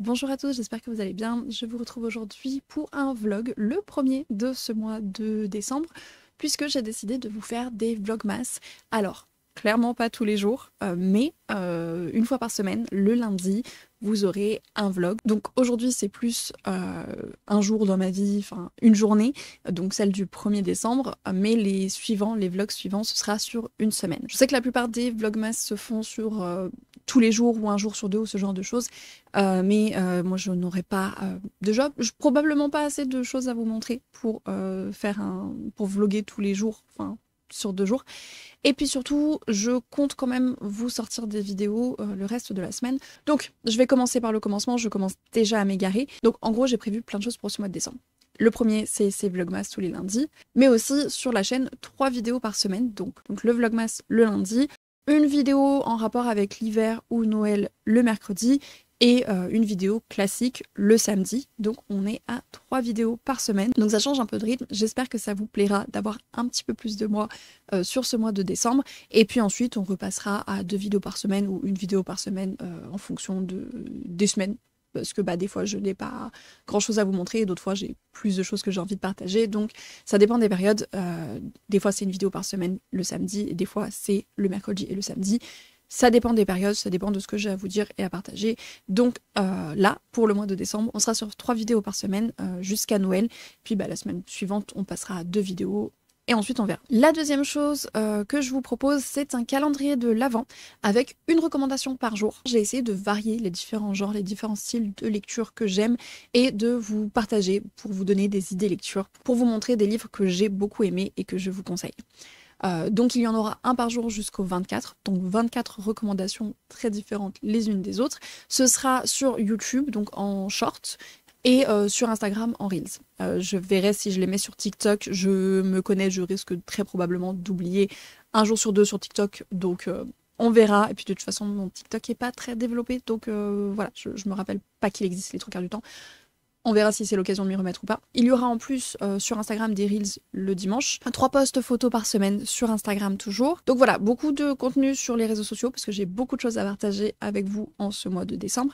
Bonjour à tous, j'espère que vous allez bien. Je vous retrouve aujourd'hui pour un vlog, le premier de ce mois de décembre, puisque j'ai décidé de vous faire des vlogmas. Alors, clairement pas tous les jours, mais une fois par semaine, le lundi, vous aurez un vlog. Donc aujourd'hui, c'est plus un jour dans ma vie, enfin une journée, donc celle du 1er décembre, mais les vlogs suivants, ce sera sur une semaine. Je sais que la plupart des vlogmas se font sur tous les jours ou un jour sur deux ou ce genre de choses, mais moi je n'aurai pas déjà probablement pas assez de choses à vous montrer pour pour vlogger tous les jours, enfin sur 2 jours. Et puis surtout, je compte quand même vous sortir des vidéos le reste de la semaine. Donc, je vais commencer par le commencement, je commence déjà à m'égarer. Donc, en gros, j'ai prévu plein de choses pour ce mois de décembre. Le premier, c'est ces vlogmas tous les lundis, mais aussi sur la chaîne, 3 vidéos par semaine. Donc le vlogmas le lundi, une vidéo en rapport avec l'hiver ou Noël le mercredi, et une vidéo classique le samedi. Donc on est à 3 vidéos par semaine. Donc ça change un peu de rythme. J'espère que ça vous plaira d'avoir un petit peu plus de moi sur ce mois de décembre. Et puis ensuite on repassera à 2 vidéos par semaine ou une vidéo par semaine en fonction des semaines. Parce que des fois je n'ai pas grand chose à vous montrer et d'autres fois j'ai plus de choses que j'ai envie de partager. Donc ça dépend des périodes. Des fois c'est une vidéo par semaine le samedi et des fois c'est le mercredi et le samedi. Ça dépend des périodes, ça dépend de ce que j'ai à vous dire et à partager. Donc là, pour le mois de décembre, on sera sur 3 vidéos par semaine jusqu'à Noël. Puis la semaine suivante, on passera à 2 vidéos. Et ensuite, on verra. La deuxième chose que je vous propose, c'est un calendrier de l'Avent avec une recommandation par jour. J'ai essayé de varier les différents genres, les différents styles de lecture que j'aime et de vous partager pour vous donner des idées lecture, pour vous montrer des livres que j'ai beaucoup aimés et que je vous conseille. Donc il y en aura un par jour jusqu'au 24, donc 24 recommandations très différentes les unes des autres. Ce sera sur YouTube, donc en short, et sur Instagram en Reels. Je verrai si je les mets sur TikTok, je me connais, je risque très probablement d'oublier un jour sur deux sur TikTok, donc on verra. Et puis de toute façon, mon TikTok n'est pas très développé, donc voilà, je me rappelle pas qu'il existe les 3 quarts du temps. On verra si c'est l'occasion de m'y remettre ou pas. Il y aura en plus sur Instagram des Reels le dimanche. 3 posts photos par semaine sur Instagram toujours. Donc voilà, beaucoup de contenu sur les réseaux sociaux parce que j'ai beaucoup de choses à partager avec vous en ce mois de décembre.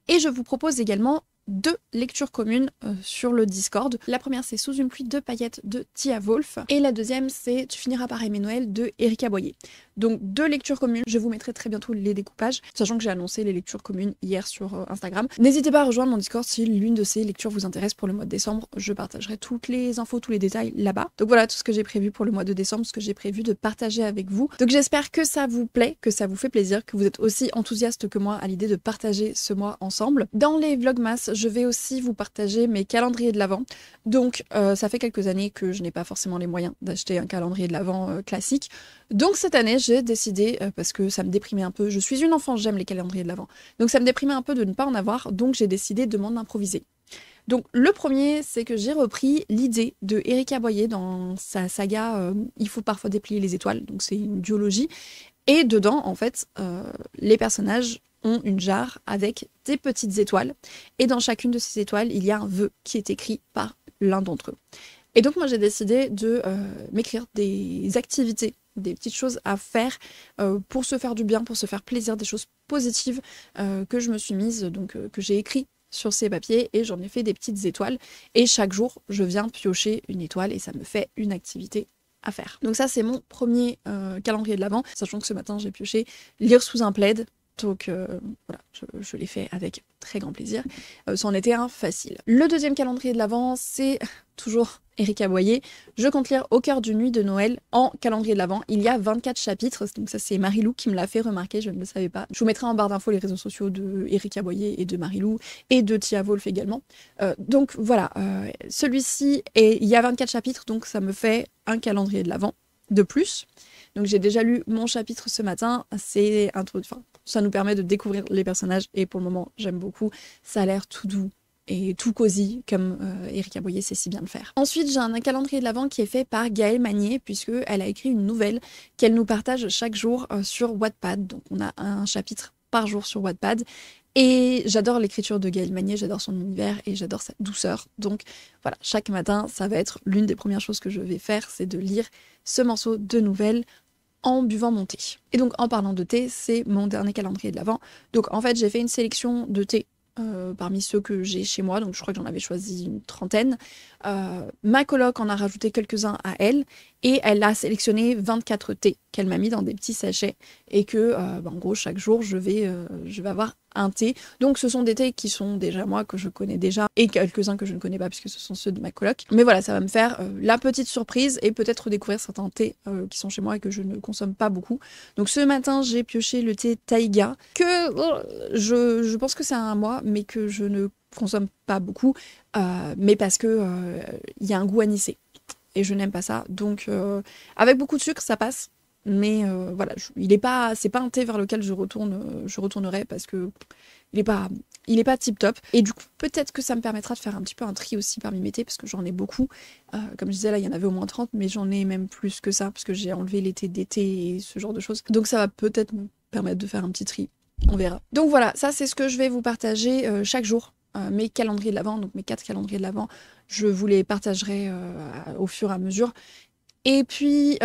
Et je vous propose également 2 lectures communes sur le Discord. La première, c'est Sous une pluie de paillettes de Tia Wolf. Et la deuxième, c'est Tu finiras par aimer Noël de Erika Boyer. Donc 2 lectures communes. Je vous mettrai très bientôt les découpages, sachant que j'ai annoncé les lectures communes hier sur Instagram. N'hésitez pas à rejoindre mon Discord si l'une de ces lectures vous intéresse pour le mois de décembre. Je partagerai toutes les infos, tous les détails là-bas. Donc voilà tout ce que j'ai prévu pour le mois de décembre, ce que j'ai prévu de partager avec vous. Donc j'espère que ça vous plaît, que ça vous fait plaisir, que vous êtes aussi enthousiaste que moi à l'idée de partager ce mois ensemble. Dans les vlogmas, je vais aussi vous partager mes calendriers de l'Avent. Donc ça fait quelques années que je n'ai pas forcément les moyens d'acheter un calendrier de l'Avent classique. Donc cette année, j'ai décidé, parce que ça me déprimait un peu, je suis une enfant, j'aime les calendriers de l'Avent, donc ça me déprimait un peu de ne pas en avoir, donc j'ai décidé de m'en improviser. Donc le premier, c'est que j'ai repris l'idée de Erika Boyer dans sa saga Il faut parfois déplier les étoiles, donc c'est une duologie, et dedans, en fait, les personnages ont une jarre avec des petites étoiles, et dans chacune de ces étoiles, il y a un vœu qui est écrit par l'un d'entre eux. Et donc moi j'ai décidé de m'écrire des activités, des petites choses à faire pour se faire du bien, pour se faire plaisir, des choses positives que je me suis mise, donc que j'ai écrit sur ces papiers et j'en ai fait des petites étoiles. Et chaque jour, je viens piocher une étoile et ça me fait une activité à faire. Donc ça c'est mon premier calendrier de l'Avent, sachant que ce matin j'ai pioché lire sous un plaid. Donc voilà, je l'ai fait avec très grand plaisir. C'en était un facile. Le deuxième calendrier de l'Avent, c'est toujours Erika Boyer. Je compte lire Au cœur d'une nuit de Noël en calendrier de l'Avent. Il y a 24 chapitres, donc ça c'est Marilou qui me l'a fait remarquer, je ne le savais pas. Je vous mettrai en barre d'infos les réseaux sociaux de Erika Boyer et de Marilou et de Tia Wolf également. Donc voilà, celui-ci, il y a 24 chapitres, donc ça me fait un calendrier de l'Avent de plus. Donc j'ai déjà lu mon chapitre ce matin, c'est un truc, enfin, ça nous permet de découvrir les personnages et pour le moment j'aime beaucoup, ça a l'air tout doux et tout cosy comme Erika Boyer sait si bien le faire. Ensuite j'ai un calendrier de l'Avent qui est fait par Gaëlle Magnier puisque elle a écrit une nouvelle qu'elle nous partage chaque jour sur Wattpad, donc on a un chapitre par jour sur Wattpad. Et j'adore l'écriture de Gaëlle Magnier, j'adore son univers et j'adore sa douceur. Donc voilà, chaque matin, ça va être l'une des premières choses que je vais faire, c'est de lire ce morceau de nouvelles en buvant mon thé. Et donc en parlant de thé, c'est mon dernier calendrier de l'Avent. Donc en fait, j'ai fait une sélection de thé parmi ceux que j'ai chez moi, donc je crois que j'en avais choisi une trentaine. Ma coloc en a rajouté quelques-uns à elle, et elle a sélectionné 24 thés qu'elle m'a mis dans des petits sachets, et que, en gros, chaque jour, je vais avoir un thé. Donc ce sont des thés qui sont déjà moi, que je connais déjà, et quelques-uns que je ne connais pas, puisque ce sont ceux de ma coloc. Mais voilà, ça va me faire la petite surprise, et peut-être découvrir certains thés qui sont chez moi et que je ne consomme pas beaucoup. Donc ce matin, j'ai pioché le thé Taiga, que je pense que c'est un moi, mais que je ne consomme pas beaucoup, mais parce que y a un goût anisé. Et je n'aime pas ça. Donc avec beaucoup de sucre, ça passe. Mais voilà, c'est pas un thé vers lequel je retournerai parce que il est pas tip top. Et du coup, peut-être que ça me permettra de faire un petit peu un tri aussi parmi mes thés, parce que j'en ai beaucoup. Comme je disais, là, il y en avait au moins 30, mais j'en ai même plus que ça, parce que j'ai enlevé les thés d'été et ce genre de choses. Donc ça va peut-être me permettre de faire un petit tri. On verra. Donc voilà, ça c'est ce que je vais vous partager chaque jour. Mes calendriers de l'Avent, donc mes 4 calendriers de l'Avent, je vous les partagerai au fur et à mesure. Et puis,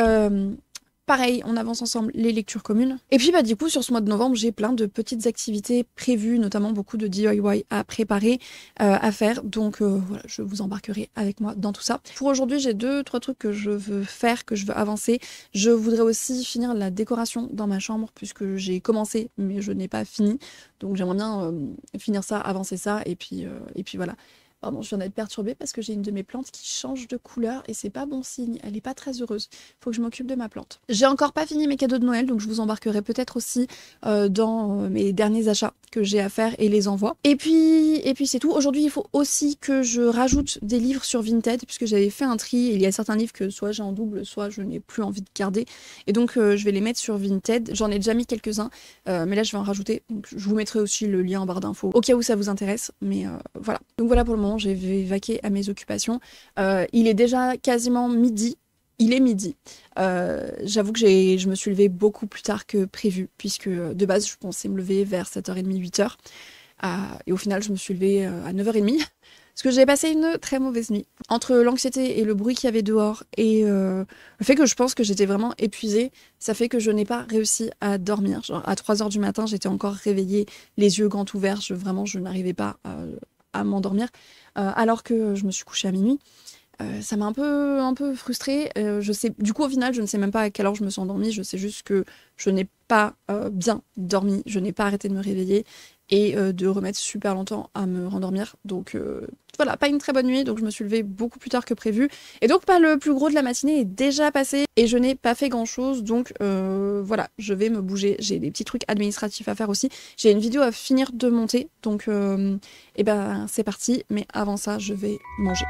pareil, on avance ensemble les lectures communes. Et puis, du coup, sur ce mois de novembre, j'ai plein de petites activités prévues, notamment beaucoup de DIY à préparer, à faire. Donc, voilà, je vous embarquerai avec moi dans tout ça. Pour aujourd'hui, j'ai 2-3 trucs que je veux faire, que je veux avancer. Je voudrais aussi finir la décoration dans ma chambre, puisque j'ai commencé, mais je n'ai pas fini. Donc, j'aimerais bien finir ça, avancer ça, et puis voilà. Pardon, je viens d'être perturbée parce que j'ai une de mes plantes qui change de couleur et c'est pas bon signe. Elle est pas très heureuse. Faut que je m'occupe de ma plante. J'ai encore pas fini mes cadeaux de Noël, donc je vous embarquerai peut-être aussi dans mes derniers achats que j'ai à faire et les envois. Et puis c'est tout. Aujourd'hui, il faut aussi que je rajoute des livres sur Vinted, puisque j'avais fait un tri. Il y a certains livres que soit j'ai en double, soit je n'ai plus envie de garder. Et donc, je vais les mettre sur Vinted. J'en ai déjà mis quelques-uns, mais là, je vais en rajouter. Donc, je vous mettrai aussi le lien en barre d'infos au cas où ça vous intéresse. Mais voilà. Donc voilà pour le moment, j'ai vaqué à mes occupations. Il est déjà quasiment midi. Il est midi. J'avoue que je me suis levée beaucoup plus tard que prévu, puisque de base, je pensais me lever vers 7h30, 8h. Et au final, je me suis levée à 9h30, parce que j'ai passé une très mauvaise nuit. Entre l'anxiété et le bruit qu'il y avait dehors, et le fait que je pense que j'étais vraiment épuisée, ça fait que je n'ai pas réussi à dormir. Genre, à 3h du matin, j'étais encore réveillée, les yeux grands ouverts, je n'arrivais pas à m'endormir, alors que je me suis couchée à minuit. Ça m'a un peu frustrée. Du coup, au final, je ne sais même pas à quelle heure je me suis endormie. Je sais juste que je n'ai pas bien dormi. Je n'ai pas arrêté de me réveiller et de remettre super longtemps à me rendormir. Donc voilà, pas une très bonne nuit. Donc je me suis levée beaucoup plus tard que prévu. Et donc le plus gros de la matinée est déjà passé et je n'ai pas fait grand chose. Donc voilà, je vais me bouger. J'ai des petits trucs administratifs à faire aussi. J'ai une vidéo à finir de monter. Donc c'est parti. Mais avant ça, je vais manger.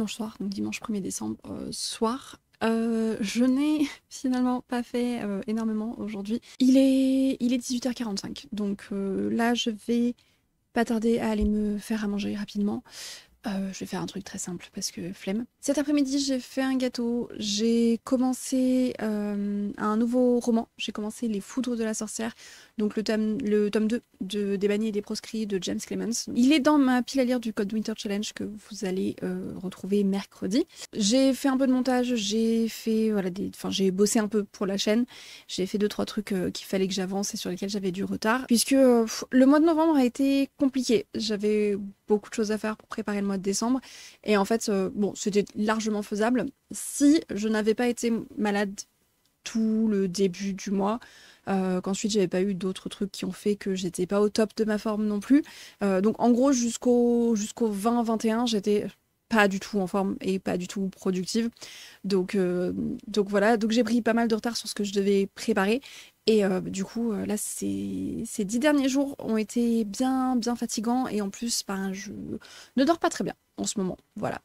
dimanche soir, donc dimanche 1er décembre soir. Je n'ai finalement pas fait énormément aujourd'hui. Il est 18h45, donc là je vais pas tarder à aller me faire à manger rapidement. Je vais faire un truc très simple parce que flemme. Cet après-midi, j'ai fait un gâteau. J'ai commencé un nouveau roman. J'ai commencé Les Foudres de la sorcière, donc le tome 2 des bannis et des proscrits de James Clemens. Il est dans ma pile à lire du Code Winter Challenge que vous allez retrouver mercredi. J'ai fait un peu de montage, j'ai fait j'ai bossé un peu pour la chaîne. J'ai fait 2-3 trucs qu'il fallait que j'avance et sur lesquels j'avais du retard. Puisque le mois de novembre a été compliqué. J'avais beaucoup de choses à faire pour préparer le mois de décembre. Et en fait, c'était largement faisable si je n'avais pas été malade tout le début du mois. Qu'ensuite, j'avais pas eu d'autres trucs qui ont fait que j'étais pas au top de ma forme non plus. Donc, en gros, jusqu'au 20-21, j'étais pas du tout en forme et pas du tout productive. Donc voilà, donc j'ai pris pas mal de retard sur ce que je devais préparer. Et du coup, là, ces 10 derniers jours ont été bien fatigants. Et en plus, je ne dors pas très bien en ce moment. Voilà.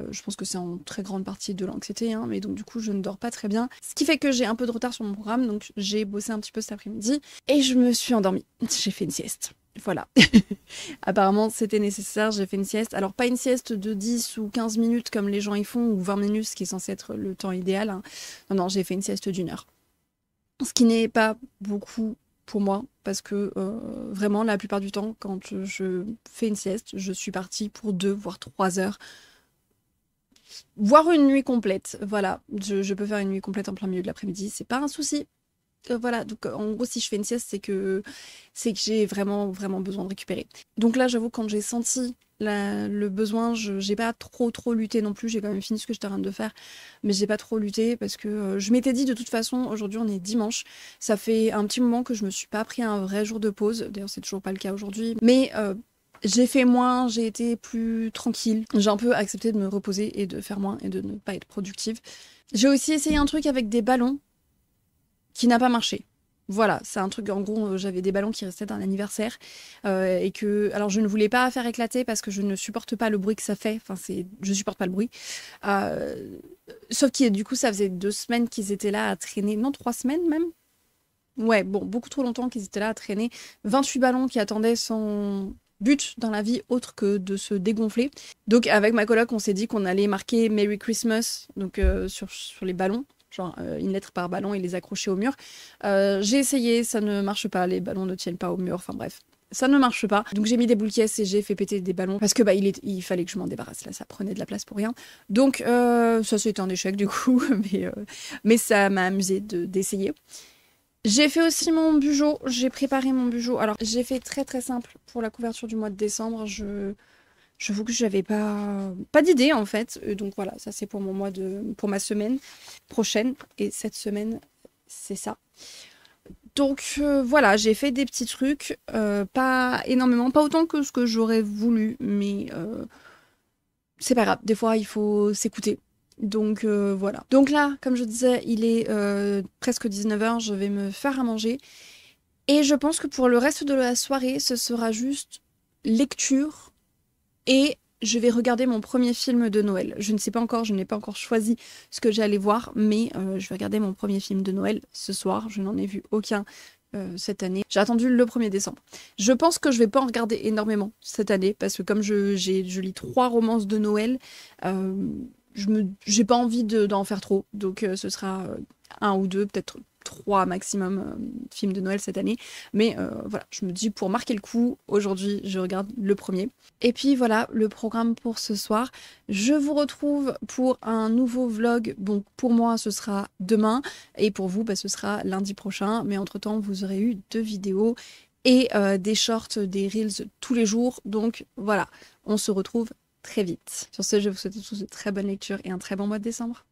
Je pense que c'est en très grande partie de l'anxiété, hein, mais donc du coup, je ne dors pas très bien. Ce qui fait que j'ai un peu de retard sur mon programme. Donc j'ai bossé un petit peu cet après-midi. Et je me suis endormie. J'ai fait une sieste. Voilà. Apparemment, c'était nécessaire, j'ai fait une sieste. Alors, pas une sieste de 10 ou 15 minutes comme les gens y font, ou 20 minutes, ce qui est censé être le temps idéal, hein. Non, j'ai fait une sieste d'1 heure. Ce qui n'est pas beaucoup pour moi, parce que vraiment, la plupart du temps, quand je fais une sieste, je suis partie pour 2 voire 3 heures, voire une nuit complète. Voilà, je peux faire une nuit complète en plein milieu de l'après-midi, c'est pas un souci. Voilà, donc en gros, si je fais une sieste, c'est que j'ai vraiment besoin de récupérer. Donc là, j'avoue, quand j'ai senti le besoin, j'ai pas trop lutté non plus. J'ai quand même fini ce que j'étais en train de faire, mais j'ai pas trop lutté parce que je m'étais dit de toute façon, aujourd'hui on est dimanche. Ça fait un petit moment que je me suis pas pris un vrai jour de pause. D'ailleurs, c'est toujours pas le cas aujourd'hui, mais j'ai fait moins, j'ai été plus tranquille. J'ai un peu accepté de me reposer et de faire moins et de ne pas être productive. J'ai aussi essayé un truc avec des ballons qui n'a pas marché. Voilà, c'est un truc, en gros, j'avais des ballons qui restaient d'un anniversaire et que, alors je ne voulais pas faire éclater parce que je ne supporte pas le bruit que ça fait, je supporte pas le bruit. Sauf que du coup, ça faisait 2 semaines qu'ils étaient là à traîner, non, 3 semaines même. Ouais, bon, beaucoup trop longtemps qu'ils étaient là à traîner. 28 ballons qui attendaient son but dans la vie autre que de se dégonfler. Donc avec ma coloc, on s'est dit qu'on allait marquer Merry Christmas donc sur les ballons. Genre une lettre par ballon et les accrocher au mur. J'ai essayé, ça ne marche pas, les ballons ne tiennent pas au mur, enfin bref. Ça ne marche pas. Donc j'ai mis des boules caisses et j'ai fait péter des ballons parce que il fallait que je m'en débarrasse. Là, ça prenait de la place pour rien. Donc ça c'était un échec du coup, mais ça m'a amusé d'essayer. J'ai fait aussi mon bugeot, j'ai préparé mon bugeot. Alors j'ai fait très simple pour la couverture du mois de décembre. J'avoue que j'avais pas d'idée en fait. Donc voilà, ça c'est pour pour ma semaine prochaine. Et cette semaine, c'est ça. Donc voilà, j'ai fait des petits trucs, pas énormément, pas autant que ce que j'aurais voulu, mais c'est pas grave. Des fois, il faut s'écouter. Donc voilà. Donc là, comme je disais, il est presque 19h, je vais me faire à manger. Et je pense que pour le reste de la soirée, ce sera juste lecture. Et je vais regarder mon premier film de Noël. Je ne sais pas encore, je n'ai pas encore choisi ce que j'allais voir, mais je vais regarder mon premier film de Noël ce soir. Je n'en ai vu aucun cette année. J'ai attendu le 1er décembre. Je pense que je vais pas en regarder énormément cette année, parce que comme je lis 3 romances de Noël, j'ai pas envie d'en faire trop. Donc ce sera 1 ou 2, peut-être 3 maximum films de Noël cette année. Mais voilà, je me dis pour marquer le coup, aujourd'hui je regarde le premier. Et puis voilà le programme pour ce soir. Je vous retrouve pour un nouveau vlog. Bon, pour moi ce sera demain et pour vous ce sera lundi prochain. Mais entre-temps vous aurez eu 2 vidéos et des shorts, des reels tous les jours. Donc voilà, on se retrouve très vite. Sur ce, je vous souhaite à tous de très bonnes lectures et un très bon mois de décembre.